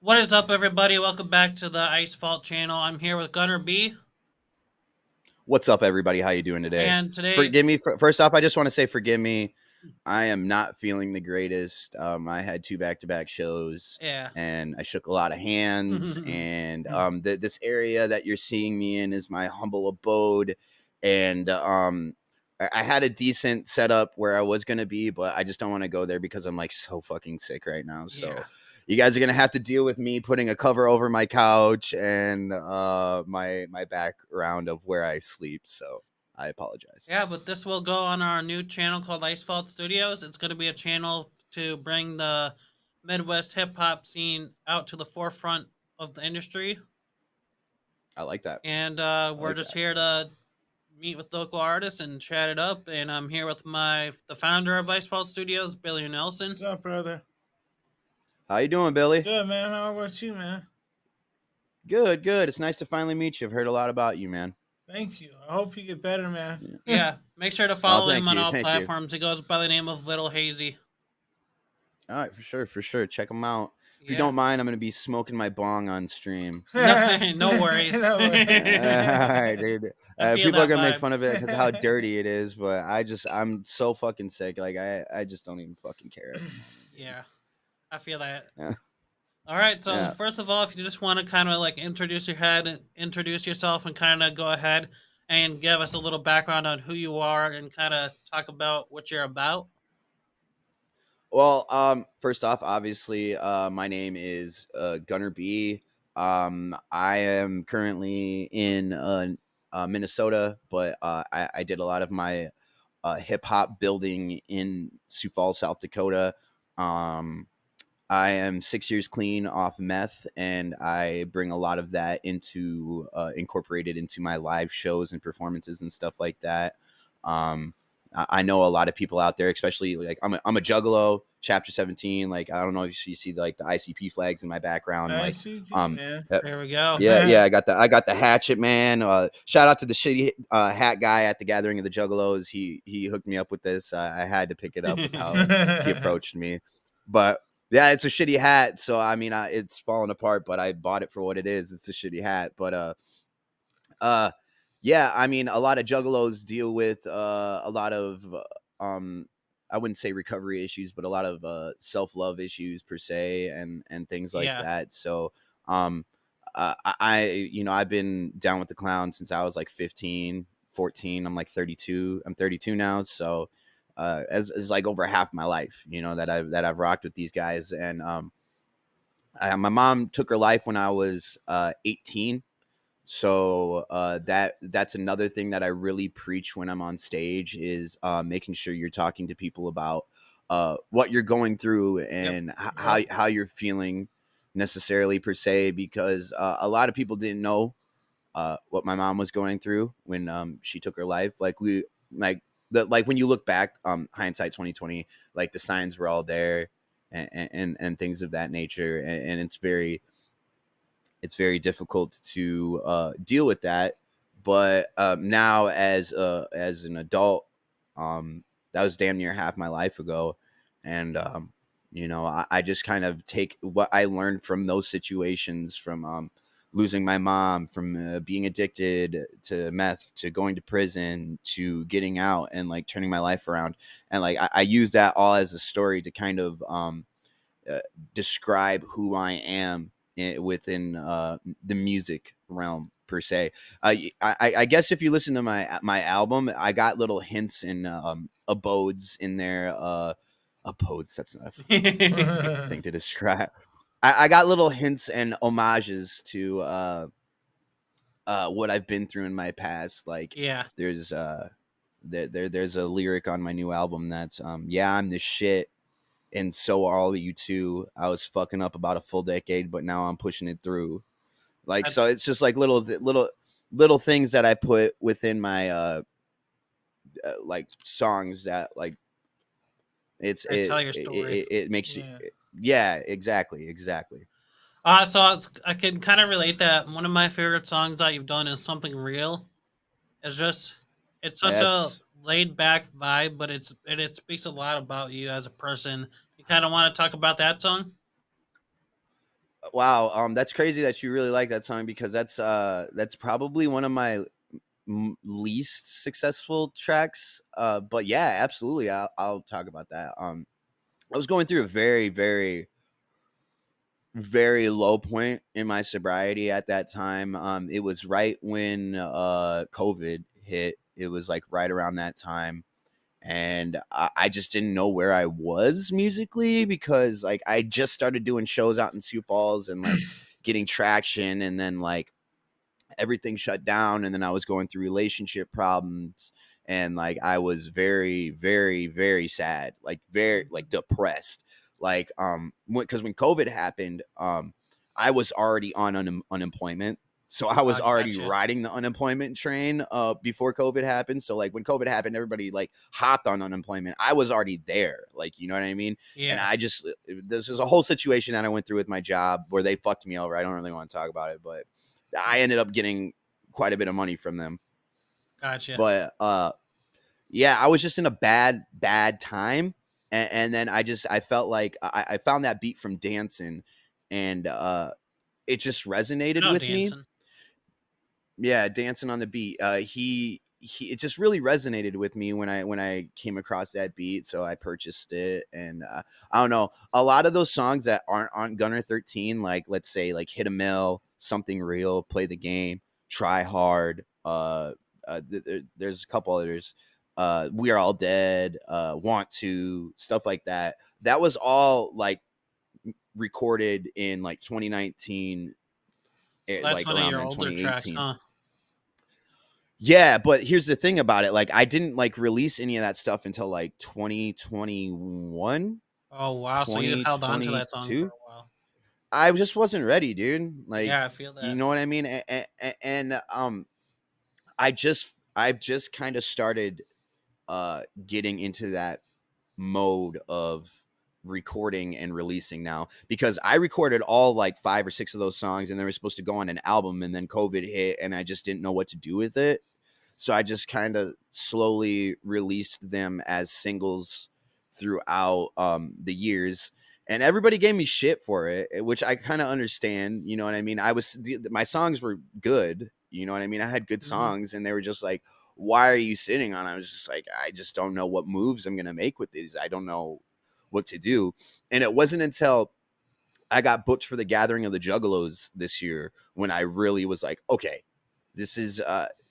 What is up, everybody? Welcome back to the Ice Fault channel. I'm here with GunnerB, What's up, everybody? How you doing today? and today, Forgive me. First off, I just want to say forgive me. I am not feeling the greatest. I had two back-to-back shows, yeah, and I shook a lot of hands. And this area that you're seeing me in is my humble abode. And I had a decent setup where I was gonna be, but I just don't want to go there because I'm like so fucking sick right now. yeah, So you guys are gonna have to deal with me putting a cover over my couch and my background of where I sleep. So I apologize. yeah. But this will go on our new channel called Ice Fault Studios. It's going to be a channel to bring the Midwest hip hop scene out to the forefront of the industry, I like that. and I we're like just that. here to meet with local artists and chat it up. And I'm here with the founder of Ice Fault Studios, Billy Nelson. What's up, brother? How you doing, Billy? Good, man. How about you, man? Good, good. It's nice to finally meet you. I've heard a lot about you, man. Thank you. I hope you get better, man. Yeah. Yeah, make sure to Oh, follow him thank on you, all thank you. platforms. He goes by the name of Little Hazy. All right, for sure. Check them out. If you Yeah. don't mind, I'm gonna be smoking my bong on stream. No, no worries. No way. All right, dude. I feel People are that gonna make vibe. fun of it because of how dirty it is, but I'm so fucking sick. Like I just don't even fucking care at the Yeah, I feel that. moment. All right. So Yeah. first of all, if you just want to kind of like introduce yourself, and kind of go ahead and give us a little background on who you are, and kind of talk about what you're about. Well, first off, obviously, my name is Gunner B. I am currently in Minnesota, but I did a lot of my hip hop building in Sioux Falls, South Dakota. Um, I am 6 years clean off meth, and I bring a lot of that into incorporated into my live shows and performances and stuff like that. Um, I know a lot of people out there, especially like I'm a juggalo, chapter 17. Like I don't know if you see like the ICP flags in my background. I Like see you, um, man. uh, There we go. yeah, I got the hatchet man. Shout out to the shitty hat guy at the Gathering of the Juggalos. He hooked me up with this. I had to pick it up with how he approached me, but yeah, it's a shitty hat. So I mean, it's falling apart, but I bought it for what it is. It's a shitty hat, but uh, yeah, I mean, a lot of juggalos deal with a lot of um, I wouldn't say recovery issues, but a lot of self love issues per se, and things like Yeah. that. So um, I've been down with the clown since I was like 15, 14. I'm like 32. I'm 32 now, so as like over half my life, that I've rocked with these guys. And my mom took her life when I was 18. So that's another thing that I really preach when I'm on stage is making sure you're talking to people about what you're going through Yep. and Yep. how you're feeling necessarily per se, because a lot of people didn't know what my mom was going through when she took her life. Like when you look back, hindsight 2020, like the signs were all there, and things of that nature, and it's very difficult to deal with that. But now, as an adult, that was damn near half my life ago, and I just kind of take what I learned from those situations, from losing my mom, from being addicted to meth, to going to prison, to getting out and like turning my life around, and like I use that all as a story to kind of uh, describe who I am within the music realm per se. I guess if you listen to my album, I got little hints and abodes in there. Abodes, that's not a thing to describe. I got little hints and homages to what I've been through in my past. Like Yeah. there's there's a lyric on my new album that's yeah, I'm the shit, and so are all of you too. I was fucking up about a full decade, but now I'm pushing it through. Like, I, so it's just like little things that I put within my like songs that like it's I tell your story. it makes you. Yeah. Yeah, exactly. I can kind of relate that one of my favorite songs that you've done is Something Real. It's just it's such a That's laid back vibe, but it speaks a lot about you as a person. You kind of want to talk about that song? Wow, that's crazy that you really like that song, because that's probably one of my least successful tracks. But yeah, absolutely, I'll talk about that. I was going through a very, very, very low point in my sobriety at that time. It was right when COVID hit. It was like right around that time, and I just didn't know where I was musically, because like I just started doing shows out in Sioux Falls and like getting traction, and then like everything shut down, and then I was going through relationship problems, and like I was very, very, very sad, like very like depressed, like because when COVID happened, I was already on unemployment. So I was already Gotcha. riding the unemployment train before COVID happened. So like when COVID happened, everybody like hopped on unemployment. I was already there, like, you know what I mean? And Yeah. I just, this is a whole situation that I went through with my job where they fucked me over. I don't really want to talk about it, but I ended up getting quite a bit of money from them. Gotcha. But yeah, I was just in a bad time. And then I felt like I found that beat from Dancing, and it just You resonated know with me. dancing. Yeah, Dancing on the Beat. He it just really resonated with me when I came across that beat, so I purchased it. And I don't know, a lot of those songs that aren't on Gunner 13, like let's say like Hit a Mill, Something Real, Play the Game, Try Hard, there's a couple others, We Are All Dead, Want To, stuff like that. That was all like recorded in like 2019, So that's like one of around your then older tracks, 2018. huh? Yeah, but here's the thing about it. Like I didn't like release any of that stuff until like 2021, Oh wow. So you held on to that song for 2022. a while. I just wasn't ready, dude. Like, Yeah, I feel you that. know what I mean? And I've just kind of started getting into that mode of recording and releasing now, because I recorded all like 5 or 6 of those songs, and they were supposed to go on an album, and then COVID hit and I just didn't know what to do with it. So I just kind of slowly released them as singles throughout the years, and everybody gave me shit for it, which I kind of understand. You know what I mean? My songs were good. You know what I mean? I had good Hmm. songs, and they were just like, "Why are you sitting on?" I was just like, "I just don't know what moves I'm gonna make with these. I don't know what to do." And it wasn't until I got booked for the Gathering of the Juggalos this year when I really was like, okay, this is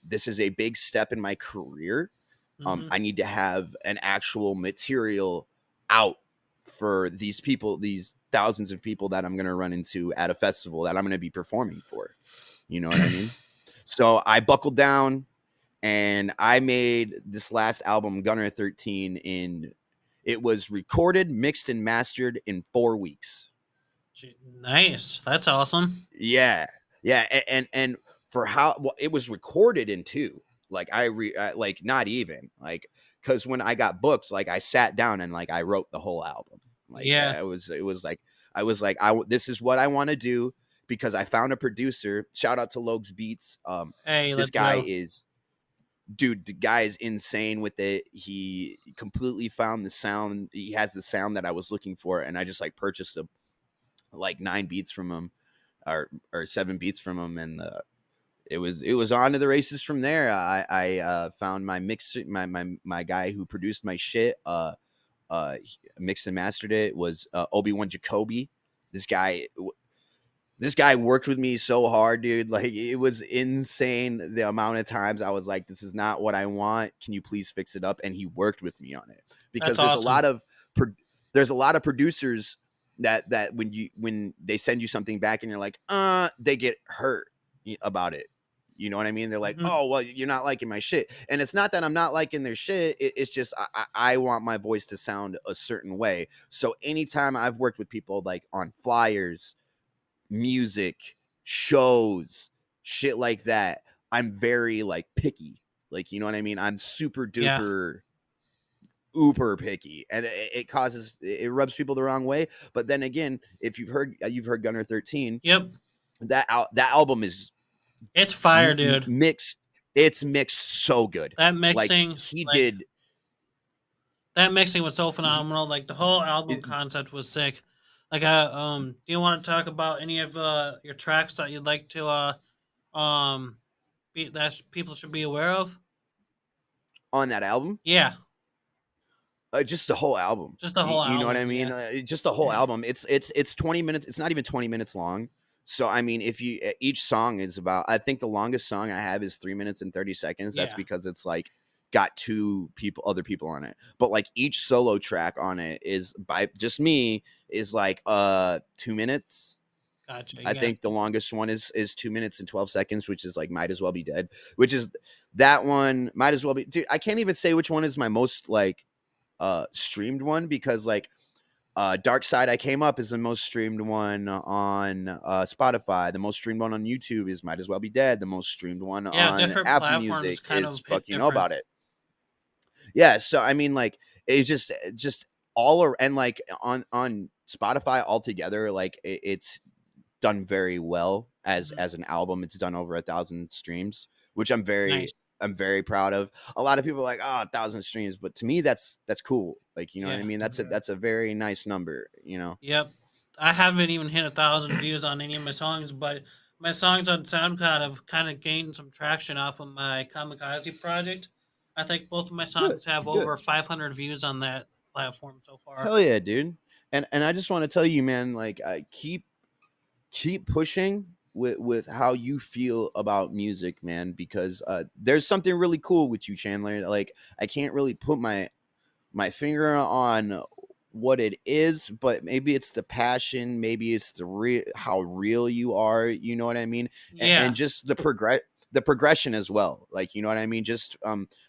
this is a big step in my career. Hmm. I need to have an actual material out for these people, these thousands of people that I'm going to run into at a festival that I'm going to be performing for. You know what I mean? So I buckled down, and I made this last album, Gunner 13, in it was recorded, mixed, and mastered in 4 weeks. Nice. That's awesome. Yeah, yeah, and for how well it was recorded in two, like like not even like, because when I got booked, like I sat down and like I wrote the whole album. Like Yeah. it was like I was like this is what I want to do, because I found a producer. Shout out to Logs Beats. Hey, This let's guy go. is dude. The guy is insane with it. He completely found the sound. He has the sound that I was looking for, and I just like purchased like 9 beats from him, or 7 beats from him, and it was on to the races from there. I found my mix, my guy who produced my shit, mixed and mastered it, was Obi-Wan Jacoby. This guy this guy worked with me so hard, dude. Like it was insane the amount of times I was like, this is not what I want. Can you please fix it up? And he worked with me on it, That's because awesome. there's a lot of producers that when they send you something back and you're like, they get hurt about it. You know what I mean? They're like, Hmm. oh, well, you're not liking my shit. And it's not that I'm not liking their shit. It's just I want my voice to sound a certain way. So anytime I've worked with people like on flyers, music, shows, shit like that, I'm very like picky. Like, you know what I mean? I'm super Yeah. duper uber picky, and it causes, it rubs people the wrong way. But then again, if you've heard Gunner 13, Yep. that album is It's fire, dude. mixed. It's mixed so good. That Like mixing, he like did that mixing was so he, phenomenal. Like the whole album it, concept was sick. Like, do you want to talk about any of your tracks that you'd like to that people should be aware of? On that album. Yeah, Just the whole album. just the whole You know what I album. mean? Yeah, Just the whole Yeah. album. It's 20 minutes. It's not even 20 minutes long. So I mean, if you each song is about, I think the longest song I have is 3 minutes and 30 seconds. That's yeah, because it's like got other people on it. But like each solo track on it is by just me is like 2 minutes. gotcha. I Yeah, think the longest one is 2 minutes and 12 seconds, which is like Might As Well Be Dead, which is that one. Might as well be, dude. I can't even say which one is my most like streamed one, because like Dark Side I Came Up is the most streamed one on Spotify. The most streamed one on YouTube is Might As Well Be Dead. The most streamed one yeah. on Different Apple platforms Music kind is of hit Fuck You Know different. About It. Yeah, so I mean, like, it's just and like on Spotify altogether, like it's done very well as Mhm. an album. It's done over 1,000 streams, which Nice. I'm very proud of. A lot of people are like, oh, 1,000 streams, but to me that's cool. Like, you know what I Yeah. mean? That's a very nice number, you know. Yep. I haven't even hit 1,000 views on any of my songs, but my songs on SoundCloud have kind of gained some traction off of my Kamikaze project. I think both of my Good, songs have good. over 500 views on that platform so far. Hell yeah, dude. And I just want to tell you, man, like, keep pushing with how you feel about music, man, because there's something really cool with you, Chandler. Like, I can't really put my finger on what it is, but maybe it's the passion, maybe it's the how real you are, you know what I mean? And Yeah. just the progression as well, like, you know what I mean? Just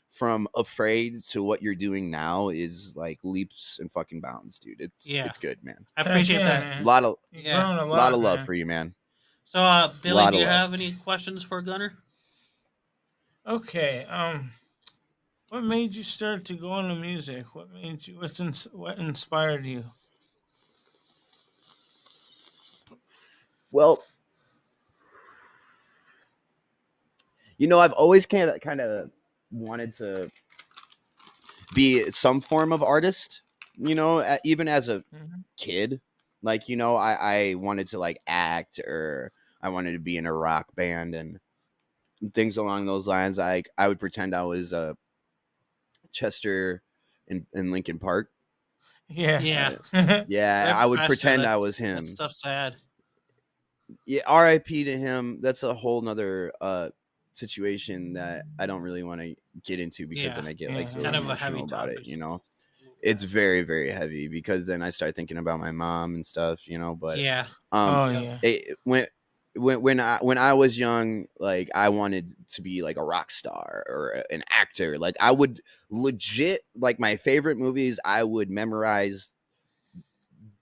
from Afraid to what you're doing now is like leaps and fucking bounds, dude. Yeah. It's good, man. I Heck appreciate yeah, that. A man. lot of You've Yeah. grown a lot lot, of love man. for you, man. So, A Billy, lot do of you love. have any questions for Gunner? Okay. What made you start to go into music? What made you? What inspired you? Well, you know, I've always kind of wanted to be some form of artist, you know, even as a Hmm. kid. Like, you know, I wanted to like act, or I wanted to be in a rock band and things along those lines. I would pretend I was Chester in Lincoln Park. Yeah. Yeah. Uh, yeah, Rip I would Chester. pretend I That's was that him. stuff's sad. Yeah, R.I.P. to him. That's a whole nother situation that I don't really want to get into, because Yeah. then I get like Yeah. It's really kind of Yeah. a heavy emotional about it, topic. you know. Move It's past. very very heavy, because then I start thinking about my mom and stuff, you know. But Yeah. um Oh Yep. yeah. when I was young, like I wanted to be like a rock star or an actor. Like I would legit, like, my favorite movies, I would memorize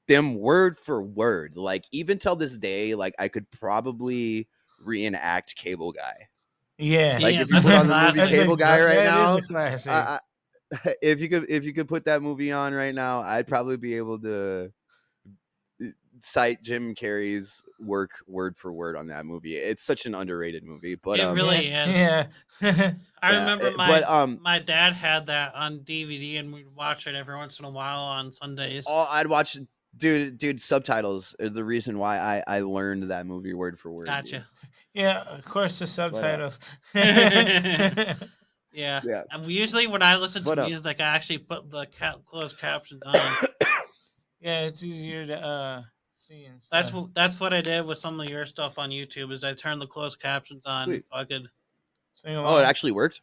them word for word. Like, even till this day, like I could probably reenact Cable Guy. Yeah. Like, Yeah. if you That's put a on the movie That's classic. a Cable Guy right that is a now, classic. I, if you could put that movie on right now, I'd probably be able to cite Jim Carrey's work word for word on that movie. It's such an underrated movie, but It Yeah. really is. Yeah. I yeah, remember but my dad had that on DVD, and we'd watch it every once in a while on Sundays. all I'd watch, dude, subtitles are the reason why I learned that movie word for word, dude. Gotcha. Yeah. Of course, the But subtitles. Yeah. yeah, And usually when I listen to but music, I actually put the closed captions on. Yeah, it's easier to see and That's stuff. that's what I did with some of your stuff on YouTube. Is I turned the closed captions on sweet. so I could. Sing Oh, it along. actually worked.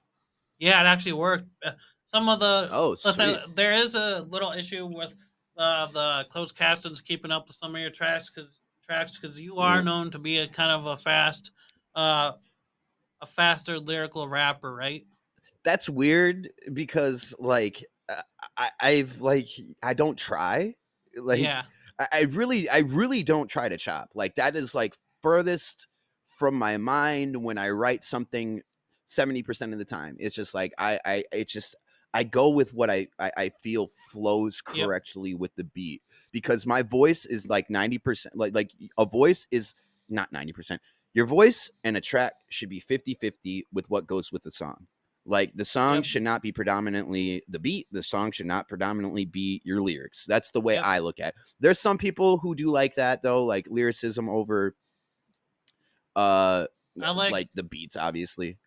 Yeah, it actually worked. Some of Oh, sweet. there is a little issue with the closed captions keeping up with some of your tracks because you are Yeah. known to be a kind of uh a faster lyrical rapper, right? That's weird, because like I've like I don't try. Like Yeah. I really don't try to chop. Like, that is like furthest from my mind when I write something 70% of the time. It's just like it's just I go with what I feel flows Yep. correctly with the beat, because my voice is like 90%, like a voice is not 90%. Your voice and a track should be 50-50 with what goes with the song. Like the song Yep. should not be predominantly the beat. The song should not predominantly be your lyrics. That's the way Yep. I look at it. There's some people who do like that though, like lyricism over uh I like like the beats, obviously.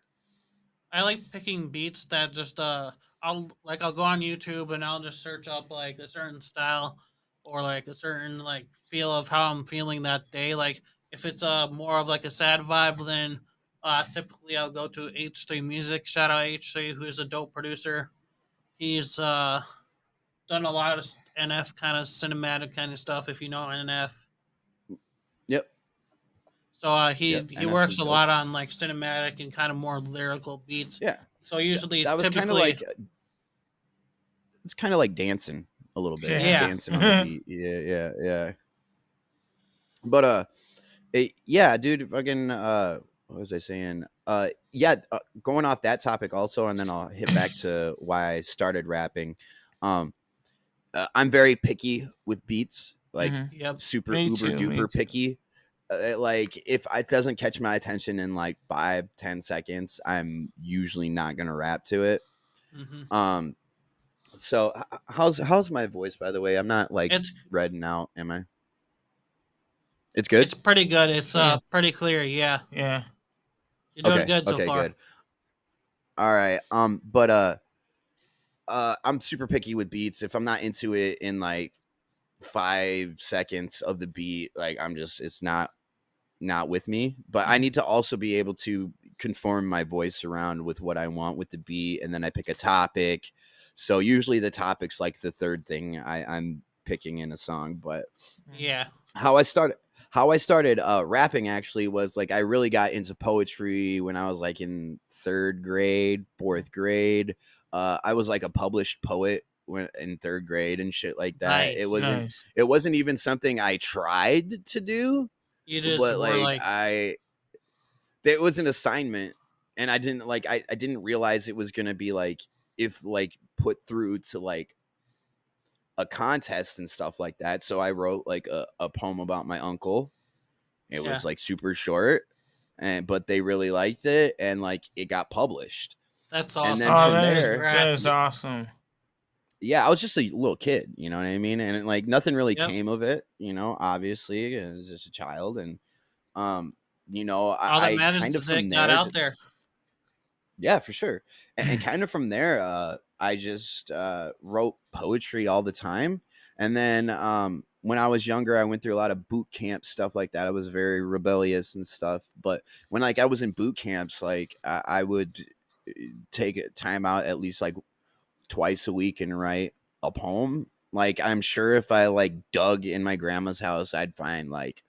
I like picking beats that just I'll go on YouTube and I'll just search up like a certain style or like a certain like feel of how I'm feeling that day. Like if it's more of like a sad vibe, then typically I'll go to H3 Music. Shout out H3, who is a dope producer. He's done a lot of NF kind of cinematic kind of stuff. If you know NF, Yep. so he Yep. he NF works is a dope. lot on like cinematic and kind of more lyrical beats. Yeah. So usually, That was kind of typically, like it's kind of like dancing a little bit. yeah, Dancing on the beat. Yeah. But yeah, dude, fucking what was I saying? Yeah, going off that topic also, and then I'll hit back to why I started rapping. Um I'm very picky with beats, like Mhm. yep, super Me uber too. Me duper too. picky. Like if it doesn't catch my attention in like 5-10 seconds, I'm usually not gonna rap to it. hmm Um so how's my voice, by the way? I'm not like it's redding out, am I? It's good. it's pretty good. It's Yeah. pretty clear. Yeah, Yeah. you're doing good so Okay, far. good. All right. But I'm super picky with beats. If I'm not into it in like 5 seconds of the beat, like I'm just it's not with me. But I need to also be able to conform my voice around with what I want with the beat, and then I pick a topic. So usually the topic's like the third thing I'm picking in a song. But Yeah, how I started rapping actually was like I really got into poetry when I was like in third grade, fourth grade. I was like a published poet when in third grade and shit like that. It nice. wasn't Nice. it wasn't even something I tried to do, You just but were like like, it was an assignment, and I didn't realize it was gonna be like if like put through to like a contest and stuff like that. So I wrote like a poem about my uncle. It yeah, was like super short, and but they really liked it, and like it got published. that's And then awesome, Oh, from man. there, that is Congrats. awesome. yeah, I was just a little kid, you know what I mean? And like nothing really Yep. came of it, you know, obviously. I was just a child. And um, All that I matters kind of is that from it got there out there. yeah, for sure. And kind of from there, I just wrote poetry all the time. And then when I was younger, I went through a lot of boot camp stuff like that. I was very rebellious and stuff. But when like I was in boot camps, like I would take a time out at least like twice a week and write a poem. Like I'm sure if I like dug in my grandma's house, I'd find like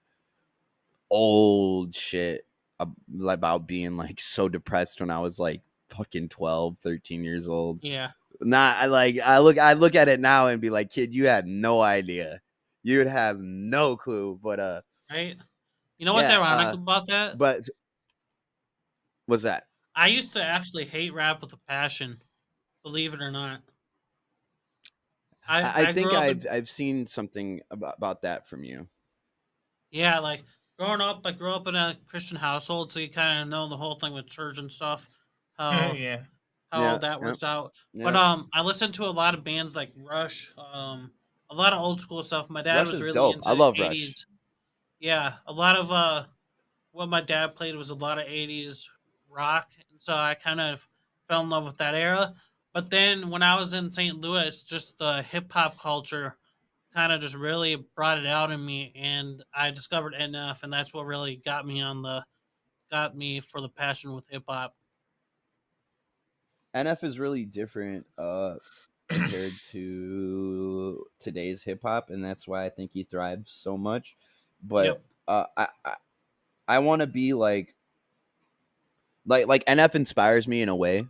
old shit about being like so depressed when I was like fucking 12, 13 years old. Yeah, Not I look at it now and be like, kid, you had no idea. You would have no clue. But right. You know what's yeah, ironic about that? but what's that? I used to actually hate rap with a passion. Believe it or not, I I think grew up in I've seen something about that from you. yeah, like growing up. I grew up in a Christian household, so you kind of know the whole thing with church and stuff. How Yeah. how Yeah, that yeah, works out. But yeah. I listened to a lot of bands like Rush, a lot of old school stuff. My dad Rush was is really dope. I into love Rush. 80s. Yeah, a lot of what my dad played was a lot of 80s rock, and so I kind of fell in love with that era. But then when I was in St. Louis, just the hip hop culture kind of just really brought it out in me, and I discovered NF, and that's what really got me for the passion with hip hop. NF is really different compared to today's hip hop, and that's why I think he thrives so much. But Yep. I want to be like NF inspires me in a way.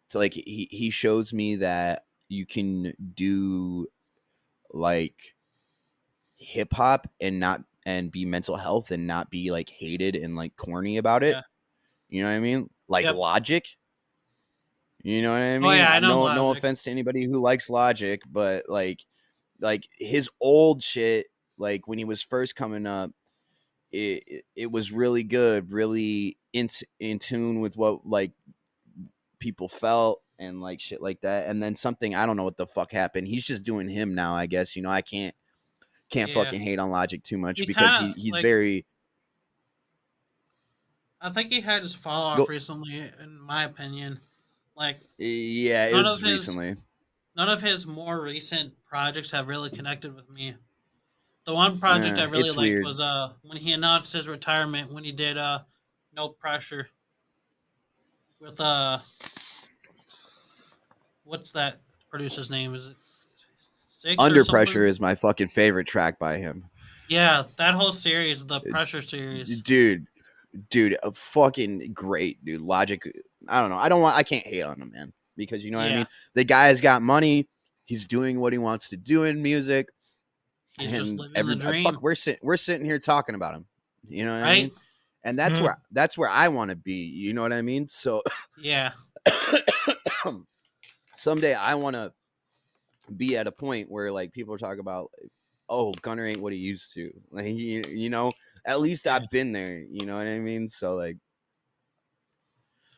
So like he shows me that you can do like hip hop and not and be mental health and not be like hated and like corny about it. Yeah. You know what I mean? Like Yep. Logic. You know what I Oh mean? yeah, I know No Logic. offense to anybody who likes Logic, but like his old shit, like when he was first coming up, it was really good, really in tune with what like people felt and like shit like that. And then something, I don't know what the fuck happened. He's just doing him now, I guess. You know, I can't Yeah. fucking hate on Logic too much He because kind of he's like. very I think he had his fall off go. recently, in my opinion. Like Yeah, it none of was his recently. none of his more recent projects have really connected with me. The one project I really It's liked weird. was when he announced his retirement when he did No Pressure with what's that producer's name? Is it Six or Under Pressure something? is my fucking favorite track by him. Yeah, that whole series, the Pressure series. Dude, fucking great, dude. Logic, I don't know. I can't hate on him, man, because you know what I Yeah, mean? The guy's got money. He's doing what he wants to do in music, he's just and living the fuck, dream, we're sitting here talking about him. You know what I right? mean? And that's where I want to be. You know what I mean? So Yeah, someday I want to be at a point where like people are talking about, oh, Gunner ain't what he used to. Like you know, at least yeah. I've been there. You know what I mean? So like,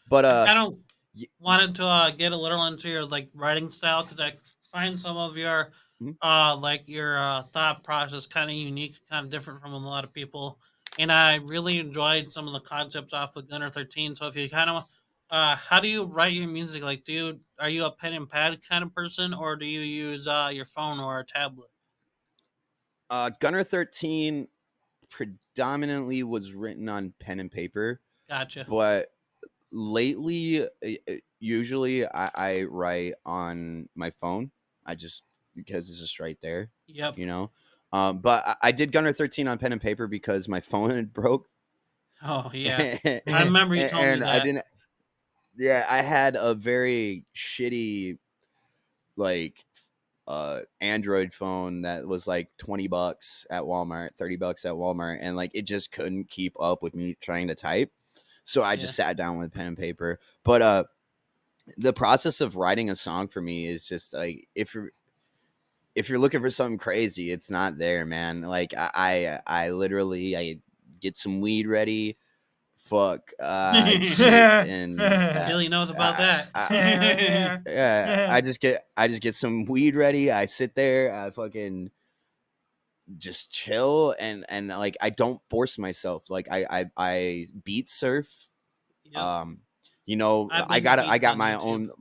but I kind of y- wanted to get a little into your like writing style because I find some of your mhm. like your thought process kind of unique, kind of different from a lot of people, and I really enjoyed some of the concepts off of Gunner 13. So if you kind of how do you write your music? Like, are you a pen and pad kind of person, or do you use your phone or a tablet? Gunner 13 predominantly was written on pen and paper, Gotcha. but lately, usually I write on my phone. I just because it's just right there, Yep. you know. But I did Gunner 13 on pen and paper because my phone had broke, Oh yeah, and, I remember you told me and I that. didn't. Yeah, I had a very shitty like Android phone that was like $20 at Walmart, $30 at Walmart, and like it just couldn't keep up with me trying to type. So I Yeah. just sat down with pen and paper. But the process of writing a song for me is just like if you're looking for something crazy, it's not there, man. Like I literally I get some weed ready, fuck shit, and Billy knows about I, that. I, Yeah. yeah, Yeah. I just get some weed ready. I sit there, I fucking just chill, and like I don't force myself. Like I beat surf. Yep. Um, you know, I've made I beats got on my YouTube. own.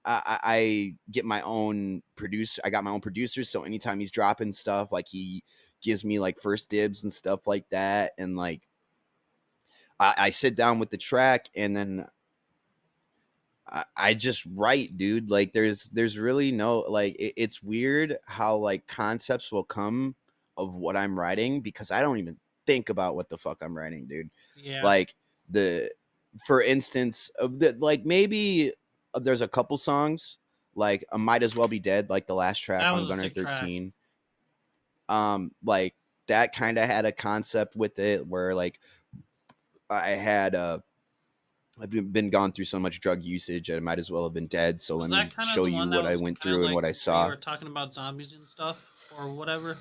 I get my own producer. I got my own producer, so anytime he's dropping stuff, like he gives me like first dibs and stuff like that, and like I sit down with the track, and then I just write, dude. Like there's really no like it's weird how like concepts will come of what I'm writing because I don't even think about what the fuck I'm writing, dude. Yeah, Like the for instance of the like maybe there's a couple songs like Might As Well Be Dead, like the last track that on was a Gunner sick track. 13. Like that kind of had a concept with it where like I had I've been gone through so much drug usage, I might as well have been dead. So Was let that me kind of show the you one that what I was went kind of through and like what I where you saw. were talking about zombies and stuff or whatever?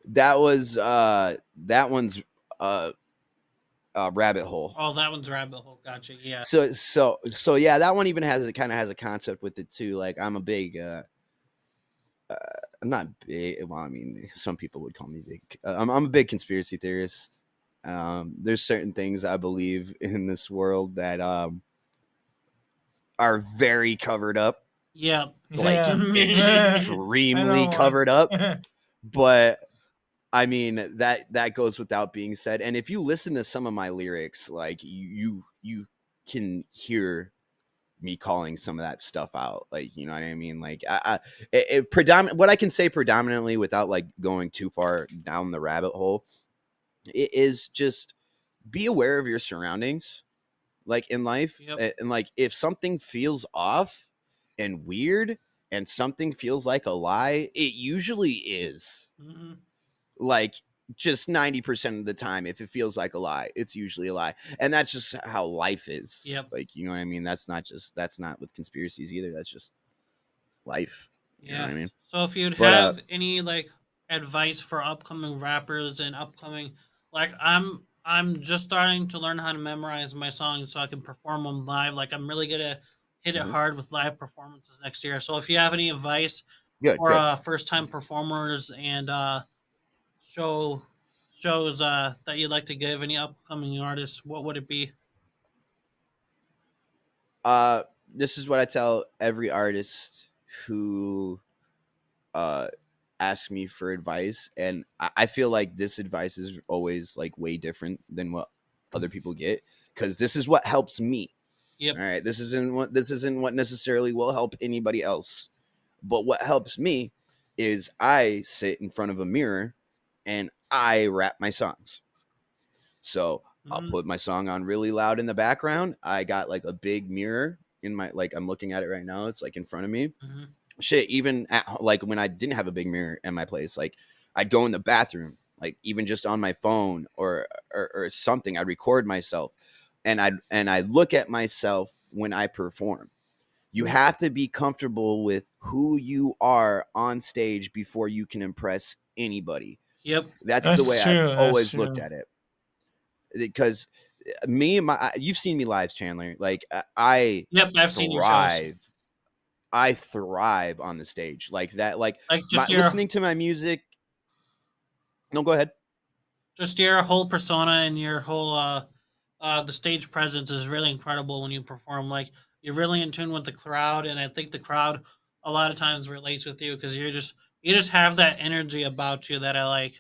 That was that one's uh, Rabbit Hole. Oh, that one's Rabbit Hole. Gotcha. Yeah. So yeah, that one even has it kind of has a concept with it too. Like I'm a big uh I'm not big. Well, I mean, some people would call me big. I'm a big conspiracy theorist. There's certain things I believe in this world that are very covered up, like Yeah. I extremely know one. covered up. But I mean that goes without being said. And if you listen to some of my lyrics, like you can hear me calling some of that stuff out. Like you know what I mean. Like what I can say predominantly without like going too far down the rabbit hole, it is just be aware of your surroundings. Like in life, Yep. and like if something feels off and weird, and something feels like a lie, it usually is. Hmm. Like just 90% of the time, if it feels like a lie, it's usually a lie. And that's just how life is. Yep. Like, you know what I mean? That's not with conspiracies either. That's just life. You know what Yeah. I mean? So if you'd But have any like advice for upcoming rappers and upcoming like I'm just starting to learn how to memorize my songs so I can perform them live. Like I'm really gonna hit it Mhm. hard with live performances next year. So if you have any advice Good, for good. first time performers and show shows that you'd like to give any upcoming artists, what would it be? Uh, this is what I tell every artist who uh asks me for advice, and I feel like this advice is always like way different than what other people get, because this is what helps me. Yep. All right, this isn't what necessarily will help anybody else, but what helps me is I sit in front of a mirror and I rap my songs. So I'll Hmm. put my song on really loud in the background. I got like a big mirror in my, like, I'm looking at it right now. It's like in front of me. Hmm. Shit, even at, like, when I didn't have a big mirror in my place, like I'd go in the bathroom, like even just on my phone or something. I'd record myself, and I look at myself when I perform. You have to be comfortable with who you are on stage before you can impress anybody. Yep. That's the That's way I've true. That's always looked true. at it, because me and my you've seen me live, Chandler. Like I Yep. I've seen your shows. thrive. I thrive on the stage like that. Like Like my listening to my music. No, go ahead. just your whole persona and your whole the stage presence is really incredible when you perform. Like you're really in tune with the crowd, and I think the crowd a lot of times relates with you because you just have that energy about you that I like.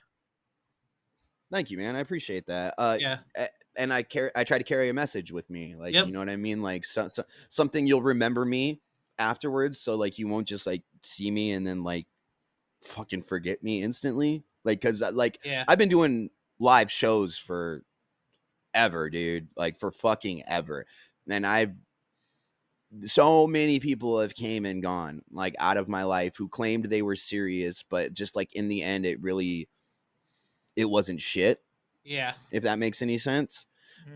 Thank you, man. I appreciate that. Yeah. And I try to carry a message with me. Like, Yep. you know what I mean? Like something you'll remember me afterwards. So like you won't just like see me and then like fucking forget me instantly. Like, cause like Yeah. I've been doing live shows for ever, dude. Like for fucking ever. And I've so many people have came and gone like out of my life who claimed they were serious, but just like in the end it wasn't shit, Yeah. if that makes any sense.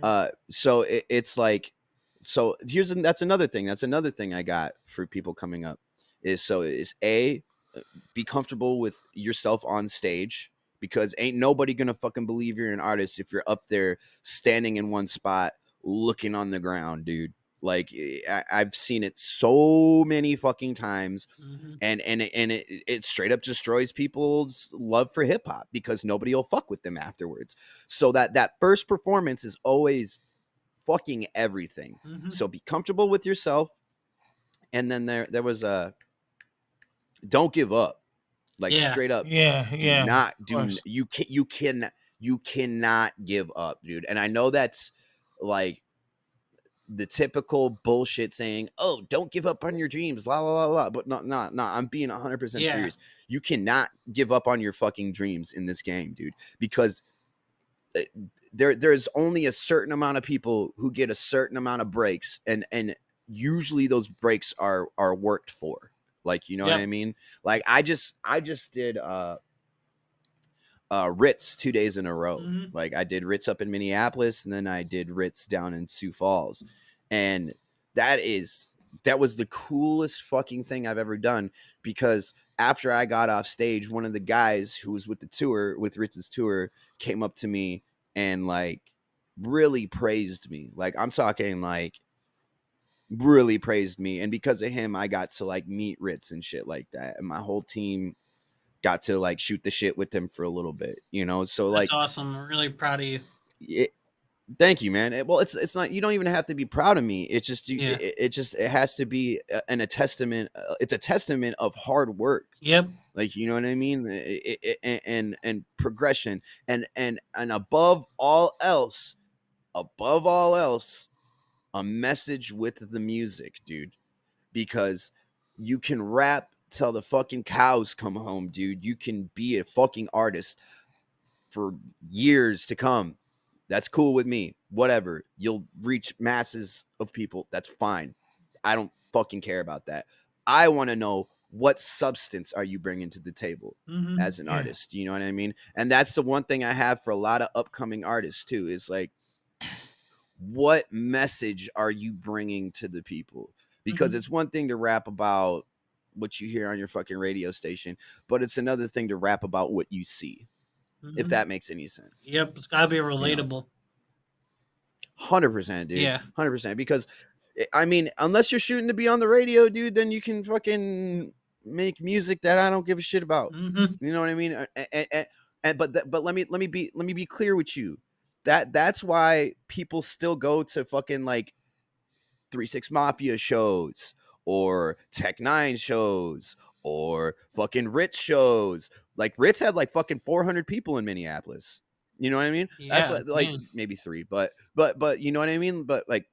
Mm. So it's like, so that's another thing. That's another thing I got for people coming up is a, be comfortable with yourself on stage, because ain't nobody gonna fucking believe you're an artist if you're up there standing in one spot looking on the ground, dude. Like I've seen it so many fucking times, Hmm. and it straight up destroys people's love for hip hop because nobody will fuck with them afterwards. So that first performance is always fucking everything. Hmm. So be comfortable with yourself, and then there was a, don't give up. Like Yeah. straight up, Yeah, do yeah, not of do course. you cannot give up, dude. And I know that's like the typical bullshit saying, "Oh, don't give up on your dreams," la la la la. But no. I'm being 100% Yeah. serious. You cannot give up on your fucking dreams in this game, dude, because uh, there's only a certain amount of people who get a certain amount of breaks, and usually those breaks are worked for. Like, you know what I Yep. mean? Like I just did Ritz 2 days in a row. Hmm. Like I did Ritz up in Minneapolis, and then I did Ritz down in Sioux Falls, and that is that was the coolest fucking thing I've ever done, because after I got off stage, one of the guys who was with the tour, with Ritz's tour, came up to me and like really praised me. Like I'm talking like really praised me, and because of him, I got to like meet Ritz and shit like that, and my whole team got to like shoot the shit with them for a little bit, you know? So That's like, awesome. I'm really proud of you. it, thank you, man. Well, it's not, you don't even have to be proud of me. It's just Yeah. it has to be a testament. It's a testament of hard work. Yep. Like, you know what I mean? And progression, and above all else, a message with the music, dude, because you can rap till the fucking cows come home, dude. You can be a fucking artist for years to come. That's cool with me. Whatever. You'll reach masses of people. That's fine. I don't fucking care about that. I want to know, what substance are you bringing to the table Hmm. as an Yeah. artist? You know what I mean? And that's the one thing I have for a lot of upcoming artists too, is like, what message are you bringing to the people? Because Hmm. it's one thing to rap about what you hear on your fucking radio station, but it's another thing to rap about what you see, if Hmm. that makes any sense. Yep. It's gotta be You know, relatable. 100%, dude. Yeah. 100%. Because, I mean, unless you're shooting to be on the radio, dude, then you can fucking make music that I don't give a shit about. Mm-hmm. You know what I mean? But let me be clear with you. That's why people still go to fucking like 3 6 Mafia shows or Tech Nine shows or fucking Ritz shows. Like Ritz had like fucking 400 people in Minneapolis. You know what I mean? That's Yeah. like Dang. maybe three, but you know what I mean? But like,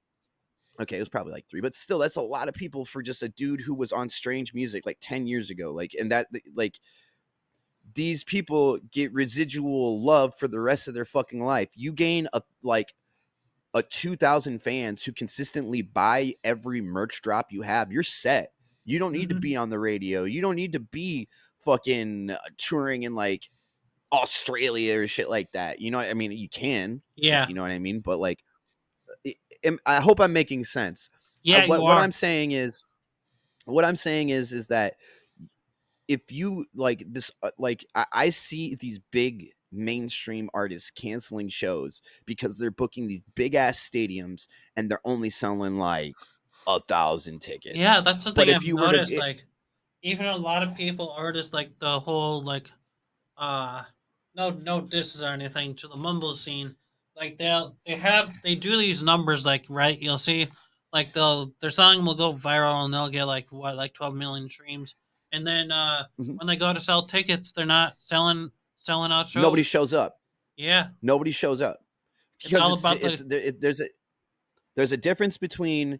okay, it was probably like three, but still, that's a lot of people for just a dude who was on Strange Music like 10 years ago. Like, and that like these people get residual love for the rest of their fucking life. You gain a 2,000 fans who consistently buy every merch drop you have, you're set. You don't need to Mm-hmm. be on the radio. You don't need to be fucking touring in like Australia or shit like that. You know what I mean? You can, Yeah. you know what I mean? But like, I hope I'm making sense. Yeah, you What are. I'm saying is that if you like this, like I see these big mainstream artists canceling shows because they're booking these big ass stadiums and they're only selling like 1,000 Yeah, tickets. that's the But thing if I've you were to, noticed. Like, even a lot of people are just like the whole like uh no disses or anything to the mumble scene. Like they do these numbers like right. You'll see like their song will go viral and they'll get like what like 12 million streams. And then Mhm. when they go to sell tickets, they're not selling out Nobody shows. shows up. Yeah, Nobody shows up it's because all about the there's a difference between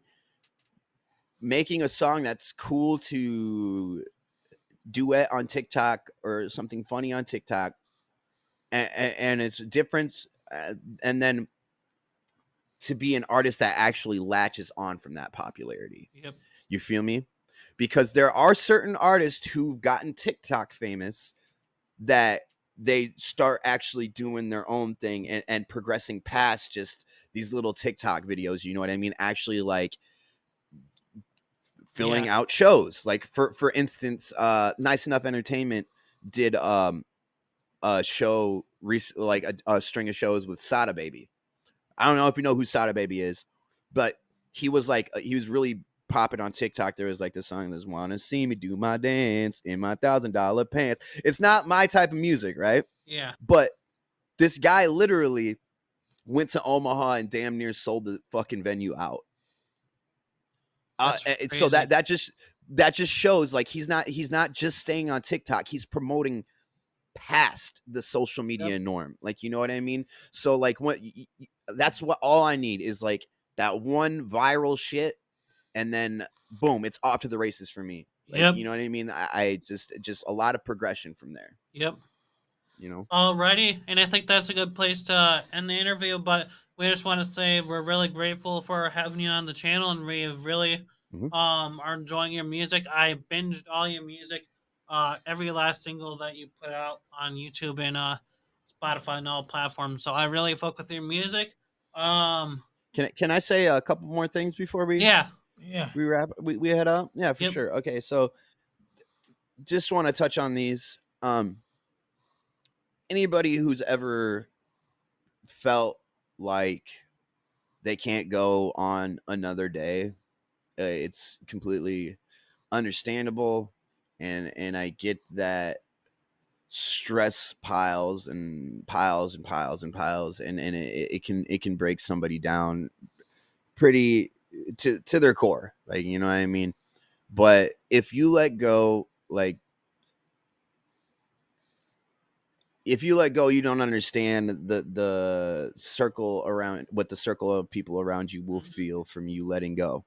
making a song that's cool to duet on TikTok or something funny on TikTok, and it's a difference, and then to be an artist that actually latches on from that popularity. yep. You feel me? Because there are certain artists who've gotten TikTok famous that they start actually doing their own thing and progressing past just these little TikTok videos. You know what I mean? Actually, like Yeah. filling out shows. Like for instance, Nice Enough Entertainment did a show like a string of shows with Sada Baby. I don't know if you know who Sada Baby is, but he was like he was really popping on TikTok. There was like this song that's "Wanna See Me Do My Dance in My $1,000 Pants." It's not my type of music, right? Yeah. But this guy literally went to Omaha and damn near sold the fucking venue out. That's So crazy. that just shows like he's not just staying on TikTok. He's promoting past the social Yep. media norm. Like, you know what I mean? So like that's what all I need is like that one viral shit, and then boom, it's off to the races for me. Like, Yep. you know what I mean? I just a lot of progression from there, Yep. you know? Alrighty, and I think that's a good place to end the interview. But we just want to say we're really grateful for having you on the channel, and we really Mhm. are enjoying your music. I binged all your music, every last single that you put out on YouTube and Spotify and all platforms. So I really fuck with your music. Um, Can I say a couple more things before yeah, Yeah. we wrap we head up? Yeah, for yep, sure. Okay, so just want to touch on these. Anybody who's ever felt like they can't go on another day, it's completely understandable, and I get that stress piles and piles and piles and piles, and it can break somebody down pretty to their core, like, you know what I mean. But if you let go, like, if you let go, you don't understand the circle around what the circle of people around you will mhm, feel from you letting go.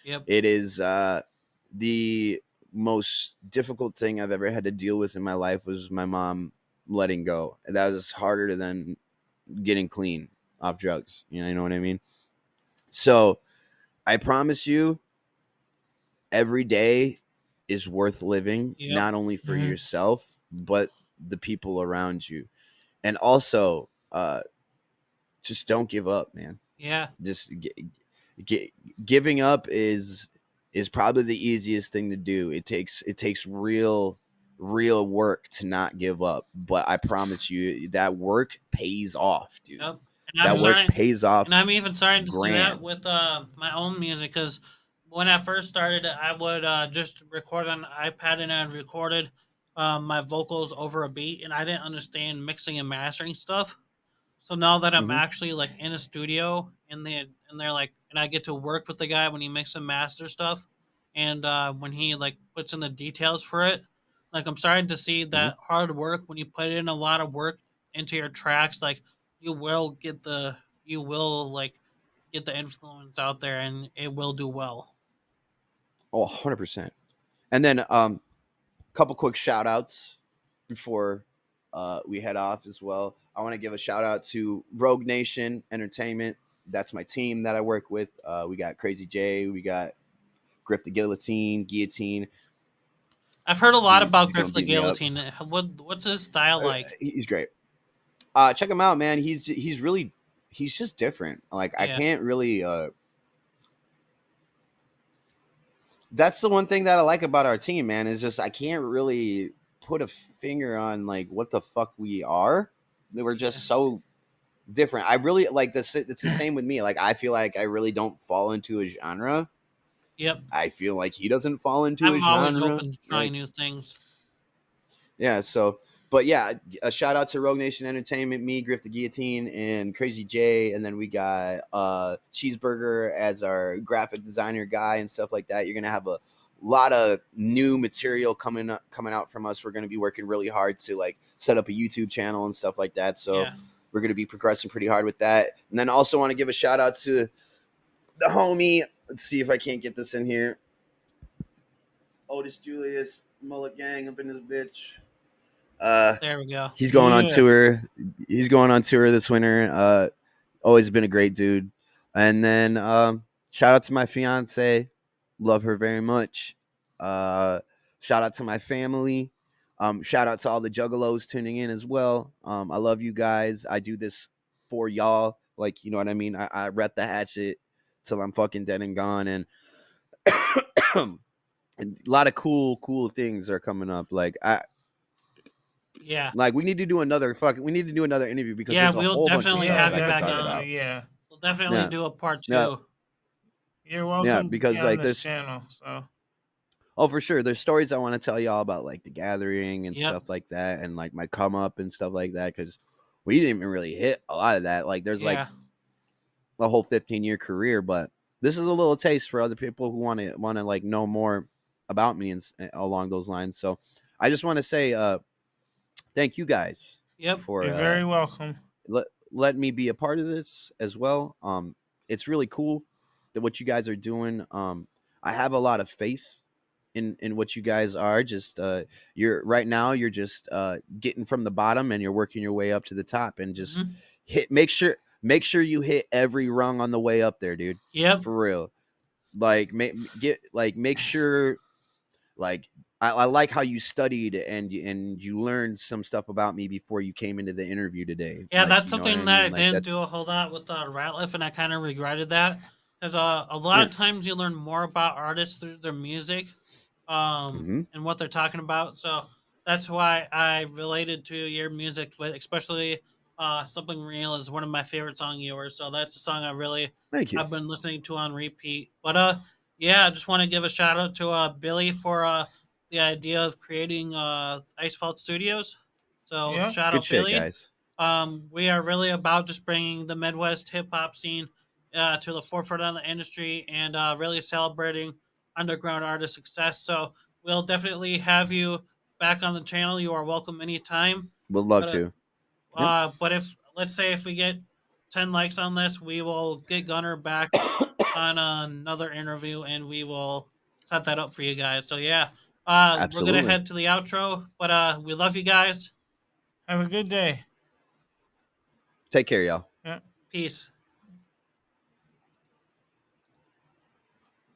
yep, It is the most difficult thing I've ever had to deal with in my life was my mom letting go. And that was harder than getting clean off drugs. You know what I mean? So I promise you, every day is worth living, yep, not only for Mhm. yourself, but the people around you. And also, just don't give up, man. yeah, Just get, giving up is probably the easiest thing to do. It takes real work to not give up, but I promise you that work pays off, dude. yep. And I'm that work starting, pays and off I'm even starting to see that grand. with my own music. Because when I first started, I would just record on an iPad, and I recorded my vocals over a beat, and I didn't understand mixing and mastering stuff. So now that I'm Hmm. actually like in a studio and they're like and I get to work with the guy when he makes and master stuff and when he like puts in the details for it, like I'm starting to see Hmm. that hard work when you put in a lot of work into your tracks, like you will you will like get the influence out there and it will do well. Oh, 100%. And then couple quick shout outs before we head off as well. I want to give a shout out to Rogue Nation Entertainment. That's my team that I work with. We got Crazy J, we got Griff the Guillotine. I've heard a lot He's about gonna Griff the beat me up. Guillotine. What's his style like? He's great. Check him out, man. He's really he's just different. Like I Yeah, can't really. That's the one thing that I like about our team, man. Is just I can't really put a finger on like what the fuck we are. We're yeah, just so different. I really like this. It's the same with me. Like I feel like I really don't fall into a genre. yep. I feel like he doesn't fall into a I'm always genre. open to trying Like new things. yeah, so but yeah, a shout out to Rogue Nation Entertainment, me, Griff the Guillotine, and Crazy J, and then we got Cheeseburger as our graphic designer guy and stuff like that. You're gonna have a lot of new material coming out from us. We're gonna be working really hard to like set up a YouTube channel and stuff like that. So Yeah. we're gonna be progressing pretty hard with that. And then also want to give a shout out to the homie. Let's see if I can't get this in here. Otis Julius, Mullet Gang up in this bitch. Uh, There we go. he's going on Yeah. tour. He's going on tour this winter. Always been a great dude. And then shout out to my fiance. Love her very much. Uh, shout out to my family. Shout out to all the juggalos tuning in as well. I love you guys. I do this for y'all. Like, you know what I mean? I rep the hatchet till I'm fucking dead and gone. And, and a lot of cool things are coming up. Yeah. Like we need to do another we need to do another interview because Yeah, there's a we'll whole bunch of definitely stuff Yeah, that have I you could back talk on. about. definitely. Yeah. We'll definitely Yeah. do a part Yeah. two. You're Yeah, welcome to be because on like this there's channel. So oh for sure there's stories I want to tell y'all about like the gathering and Yep. stuff like that and like my come up and stuff like that because we didn't even really hit a lot of that. Like there's like Yeah. a whole 15-year career, but this is a little taste for other people who want to like know more about me and along those lines. So I just want to say thank you guys Yep. for you're very welcome. let me be a part of this as well. It's really cool that what you guys are doing. I have a lot of faith in what you guys are. Just you're right now. You're just getting from the bottom and you're working your way up to the top. And just Hmm. hit. Make sure you hit every rung on the way up there, dude. Yep. For real. Like make sure like I like how you studied and you learned some stuff about me before you came into the interview today. Yeah, Like, that's you know what something I that I mean? Like didn't that's do a whole lot with Ratliff, and I kind of regretted that because a lot yeah. of times you learn more about artists through their music, Hmm. and what they're talking about. So that's why I related to your music, with especially "Something Real" is one of my favorite songs of yours. So that's a song Thank you. I've been listening to on repeat. But yeah, I just want to give a shout out to Billy for the idea of creating Icefall Studios. So Yeah. shout Good out shit, Billy. guys. We are really about just bringing the Midwest hip hop scene to the forefront of the industry and really celebrating underground artist success. So we'll definitely have you back on the channel. You are welcome anytime. Would love But to. Yep. but if let's say if we get 10 likes on this, we will get Gunner back on another interview and we will set that up for you guys. So yeah, we're gonna Absolutely. head to the outro, but we love you guys. Have a good day. Take care, y'all. Yeah. Peace.